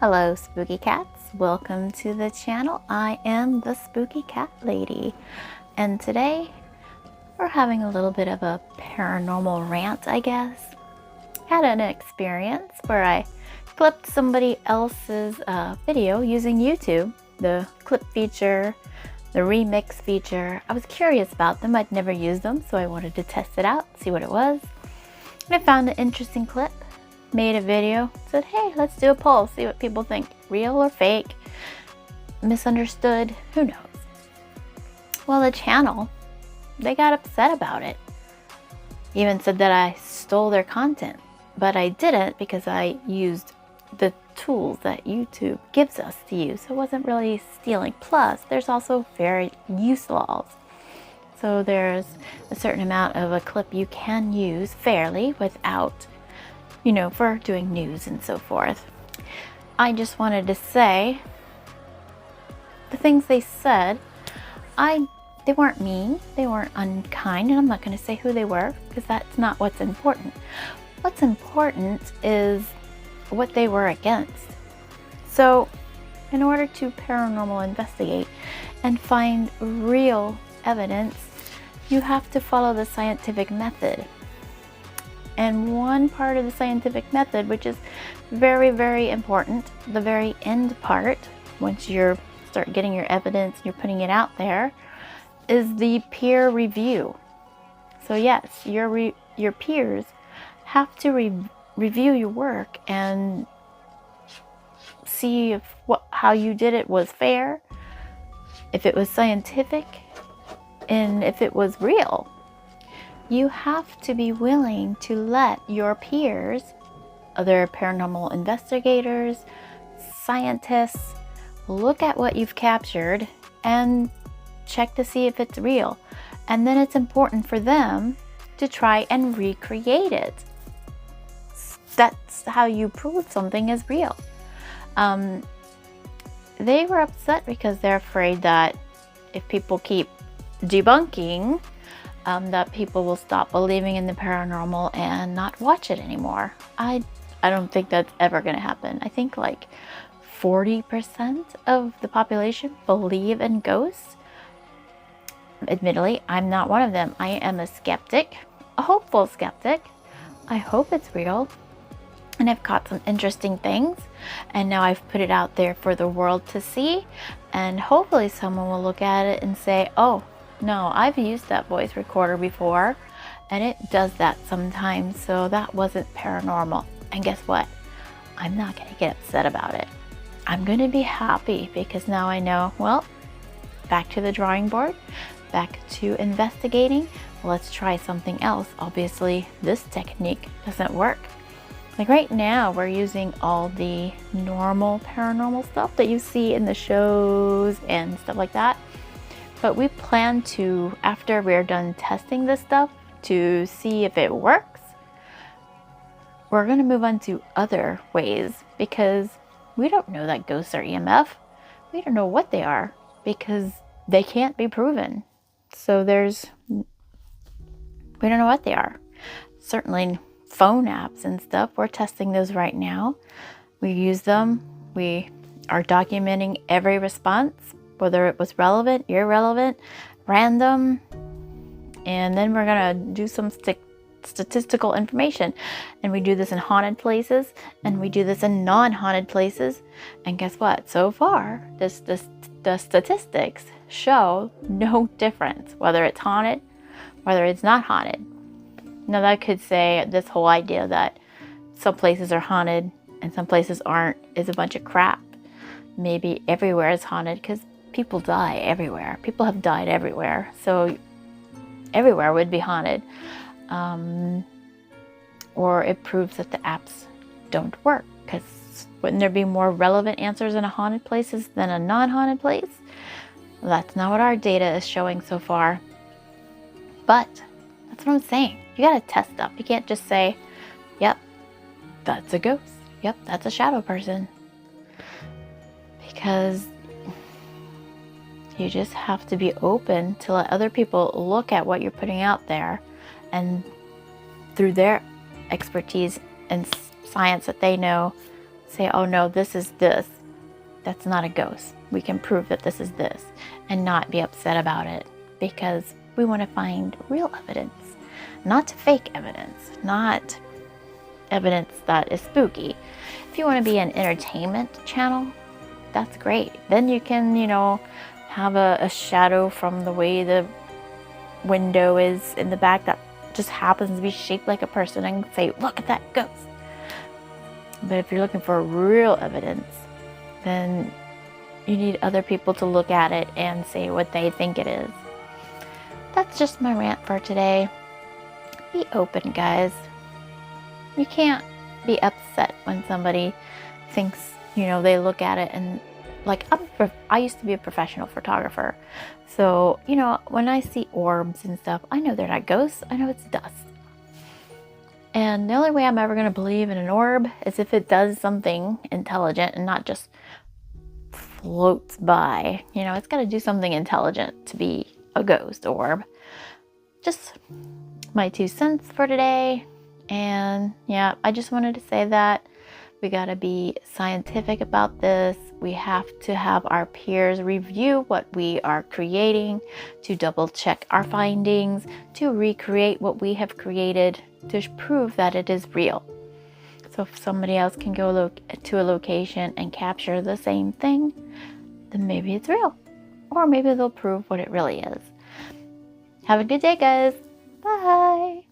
Hello spooky cats, welcome to the channel. I am the Spooky Cat Lady, and today we're having a little bit of a paranormal rant, I guess. Had an experience where I clipped somebody else's video using YouTube, the clip feature, the remix feature. I was curious about them. I'd never used them, so I wanted to test it out, see what it was. And I found an interesting clip, made a video, said, hey, let's do a poll, see what people think, real or fake, misunderstood, who knows. Well, the channel, they got upset about it. Even said that I stole their content, but I didn't because I used the tools that YouTube gives us to use. So it wasn't really stealing. Plus, there's also fair use laws. So there's a certain amount of a clip you can use fairly without, you know, for doing news and so forth. I just wanted to say the things they said, they weren't mean, they weren't unkind, and I'm not going to say who they were because that's not what's important. What's important is what they were against. So in order to paranormal investigate and find real evidence, you have to follow the scientific method. And one part of the scientific method, which is very, very important, the very end part, once you start getting your evidence and you're putting it out there, is the peer review. So yes, your peers have to review your work and see if how you did it was fair, if it was scientific, and if it was real. You have to be willing to let your peers, other paranormal investigators, scientists, look at what you've captured and check to see if it's real. And then it's important for them to try and recreate it. That's how you prove something is real. They were upset because they're afraid that if people keep debunking, that people will stop believing in the paranormal and not watch it anymore. I don't think that's ever going to happen. I think like 40% of the population believe in ghosts. Admittedly, I'm not one of them. I am a skeptic, a hopeful skeptic. I hope it's real. And I've caught some interesting things, and now I've put it out there for the world to see, and hopefully someone will look at it and say, oh, no, I've used that voice recorder before, and it does that sometimes, so that wasn't paranormal. And guess what? I'm not going to get upset about it. I'm going to be happy because now I know, well, back to the drawing board, back to investigating. Let's try something else. Obviously, this technique doesn't work. Like right now, we're using all the normal paranormal stuff that you see in the shows and stuff like that. But we plan to, after we're done testing this stuff, to see if it works, we're going to move on to other ways because we don't know that ghosts are EMF. We don't know what they are because they can't be proven. So we don't know what they are. Certainly phone apps and stuff, we're testing those right now. We use them. We are documenting every response, whether it was relevant, irrelevant, random, and then we're gonna do some statistical information. And we do this in haunted places, and we do this in non-haunted places. And guess what? So far, the statistics show no difference, whether it's haunted, whether it's not haunted. Now that could say this whole idea that some places are haunted and some places aren't is a bunch of crap. Maybe everywhere is haunted because people die everywhere. People have died everywhere. So everywhere would be haunted. Or it proves that the apps don't work because wouldn't there be more relevant answers in a haunted places than a non-haunted place? Well, that's not what our data is showing so far. But that's what I'm saying. You gotta test stuff. You can't just say, yep, that's a ghost. Yep, that's a shadow person. Because you just have to be open to let other people look at what you're putting out there, and through their expertise and science that they know, say, oh no, this is this. That's not a ghost. We can prove that this is this, and not be upset about it, because we want to find real evidence, not fake evidence, not evidence that is spooky. If you want to be an entertainment channel, that's great. Then you can, have a shadow from the way the window is in the back that just happens to be shaped like a person, and say, look at that ghost. But if you're looking for real evidence, then you need other people to look at it and say what they think it is. That's just my rant for today. Be open, guys. You can't be upset when somebody thinks, they look at it and, like, I used to be a professional photographer. So, when I see orbs and stuff, I know they're not ghosts. I know it's dust. And the only way I'm ever going to believe in an orb is if it does something intelligent and not just floats by. It's got to do something intelligent to be a ghost orb. Just my 2 cents for today. And yeah, I just wanted to say that we got to be scientific about this. We have to have our peers review what we are creating, to double check our findings, to recreate what we have created, to prove that it is real. So if somebody else can go to a location and capture the same thing, then maybe it's real. Or maybe they'll prove what it really is. Have a good day, guys. Bye.